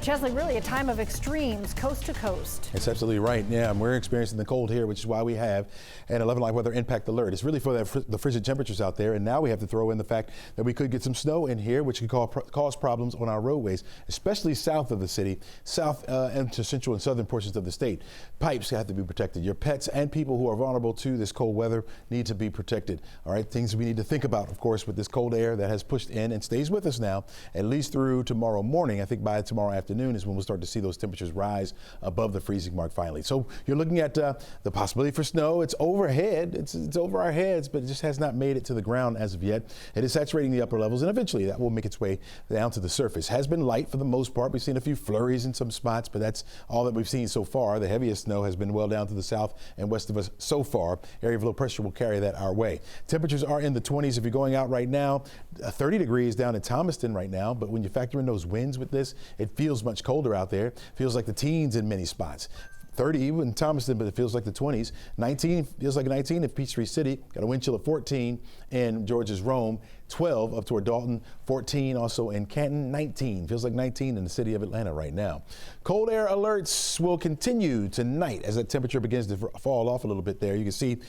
Chesley, really a time of extremes coast to coast. It's absolutely right. Yeah, we're experiencing the cold here, which is why we have an 11-like weather impact alert. It's really for the frigid temperatures out there, and now we have to throw in the fact that we could get some snow in here, which could cause problems on our roadways, especially south of the city, south into central and southern portions of the state. Pipes have to be protected. Your pets and people who are vulnerable to this cold weather need to be protected. All right, things we need to think about, of course, with this cold air that has pushed in and stays with us now, at least through tomorrow morning. I think by tomorrow afternoon is when we'll start to see those temperatures rise above the freezing mark finally. So you're looking at the possibility for snow. It's overhead. It's over our heads, but it just has not made it to the ground as of yet. It is saturating the upper levels, and eventually that will make its way down to the surface. Has been light for the most part. We've seen a few flurries in some spots, but that's all that we've seen so far. The heaviest snow has been well down to the south and west of us so far. Area of low pressure will carry that our way. Temperatures are in the 20s if you're going out right now. 30 degrees down in Thomaston right now, but when you factor in those winds with this, it feels much colder out there. Feels like the teens in many spots. 30 even in Thomaston, but it feels like the 20s. 19 feels like 19 in Peachtree City. Got a wind chill of 14 in Georgia's Rome. 12 up toward Dalton, 14 also in Canton, 19. Feels like 19 in the city of Atlanta right now. Cold air alerts will continue tonight as that temperature begins to fall off a little bit there. You can see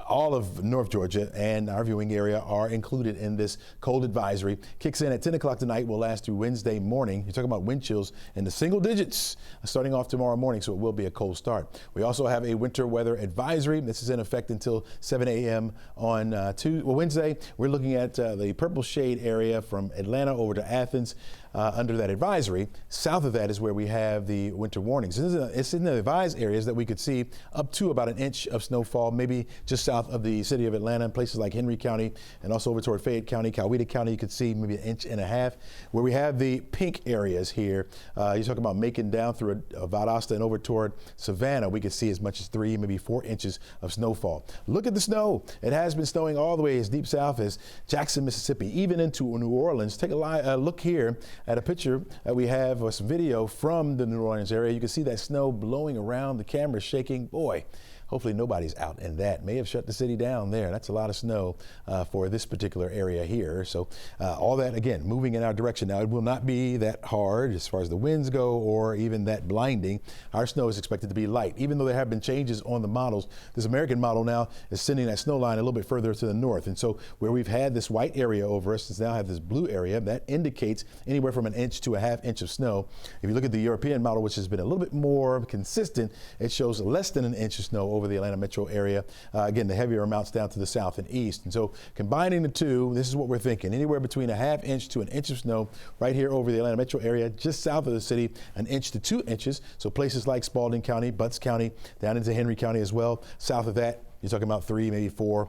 all of North Georgia and our viewing area are included in this cold advisory. Kicks in at 10 o'clock tonight, will last through Wednesday morning. You're talking about wind chills in the single digits starting off tomorrow morning, so it will be a cold start. We also have a winter weather advisory. This is in effect until 7 a.m. on Wednesday. We're looking at the purple shade area from Atlanta over to Athens under that advisory. South of that is where we have the winter warnings. It's in the advised areas that we could see up to about an inch of snowfall, maybe just south of the city of Atlanta, in places like Henry County and also over toward Fayette County, Coweta County. You could see maybe 1.5 inches. Where we have the pink areas here, you're talking about Macon down through Valdosta and over toward Savannah, we could see as much as 3, maybe 4 inches of snowfall. Look at the snow. It has been snowing all the way as deep south as Jackson, Mississippi, even into New Orleans. Take a look here at a picture that we have, or some video from the New Orleans area. You can see that snow blowing around, the camera shaking. Boy, hopefully nobody's out in that. May have shut the city down there. That's a lot of snow for this particular area here. So all that, again, moving in our direction. Now, it will not be that hard as far as the winds go or even that blinding. Our snow is expected to be light, even though there have been changes on the models. This American model now is sending that snow line a little bit further to the north. And so where we've had this white area over us, now have this blue area. That indicates anywhere from 1 inch to 1/2 inch of snow. If you look at the European model, which has been a little bit more consistent, it shows less than 1 inch of snow over the Atlanta metro area. Again, the heavier amounts down to the south and east. And so combining the two, this is what we're thinking. Anywhere between 1/2 inch to 1 inch of snow right here over the Atlanta metro area, just south of the city, 1 inch to 2 inches. So places like Spalding County, Butts County, down into Henry County as well. South of that, you're talking about 3, maybe 4+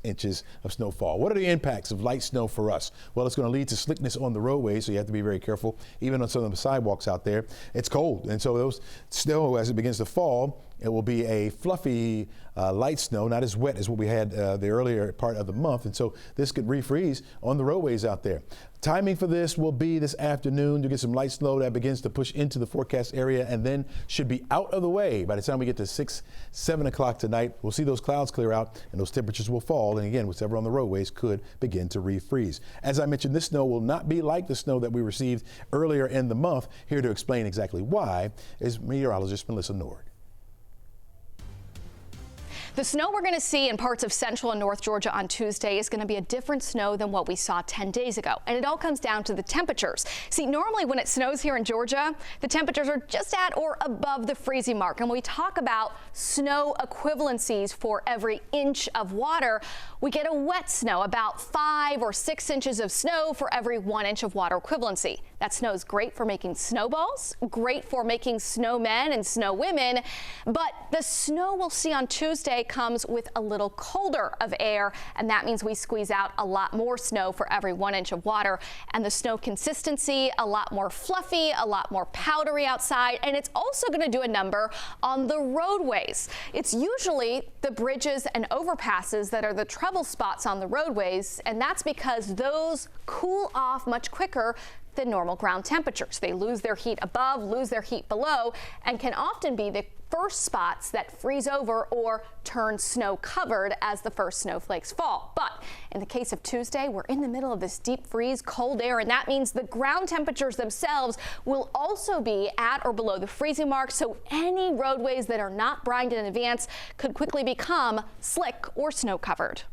inches of snowfall. What are the impacts of light snow for us? Well, it's going to lead to slickness on the roadways, so you have to be very careful, even on some of the sidewalks out there. It's cold, and so those snow, as it begins to fall, it will be a fluffy light snow, not as wet as what we had the earlier part of the month, and so this could refreeze on the roadways out there. Timing for this will be this afternoon. You'll get some light snow that begins to push into the forecast area and then should be out of the way by the time we get to 6, 7 o'clock tonight. We'll see those clouds clear out and those temperatures will fall. And again, whatever on the roadways could begin to refreeze. As I mentioned, this snow will not be like the snow that we received earlier in the month. Here to explain exactly why is meteorologist Melissa Nord. The snow we're going to see in parts of central and north Georgia on Tuesday is going to be a different snow than what we saw 10 days ago. And it all comes down to the temperatures. See, normally when it snows here in Georgia, the temperatures are just at or above the freezing mark. And when we talk about snow equivalencies for every inch of water, we get a wet snow, about 5 or 6 inches of snow for every 1 inch of water equivalency. That snow is great for making snowballs, great for making snowmen and snow women. But the snow we'll see on Tuesday comes with a little colder of air, and that means we squeeze out a lot more snow for every 1 inch of water. And the snow consistency, a lot more fluffy, a lot more powdery outside, and it's also going to do a number on the roadways. It's usually the bridges and overpasses that are the trouble spots on the roadways, and that's because those cool off much quicker than normal ground temperatures. They lose their heat above, lose their heat below, and can often be the first spots that freeze over or turn snow covered as the first snowflakes fall. But in the case of Tuesday, we're in the middle of this deep freeze, cold air, and that means the ground temperatures themselves will also be at or below the freezing mark. So any roadways that are not brined in advance could quickly become slick or snow covered.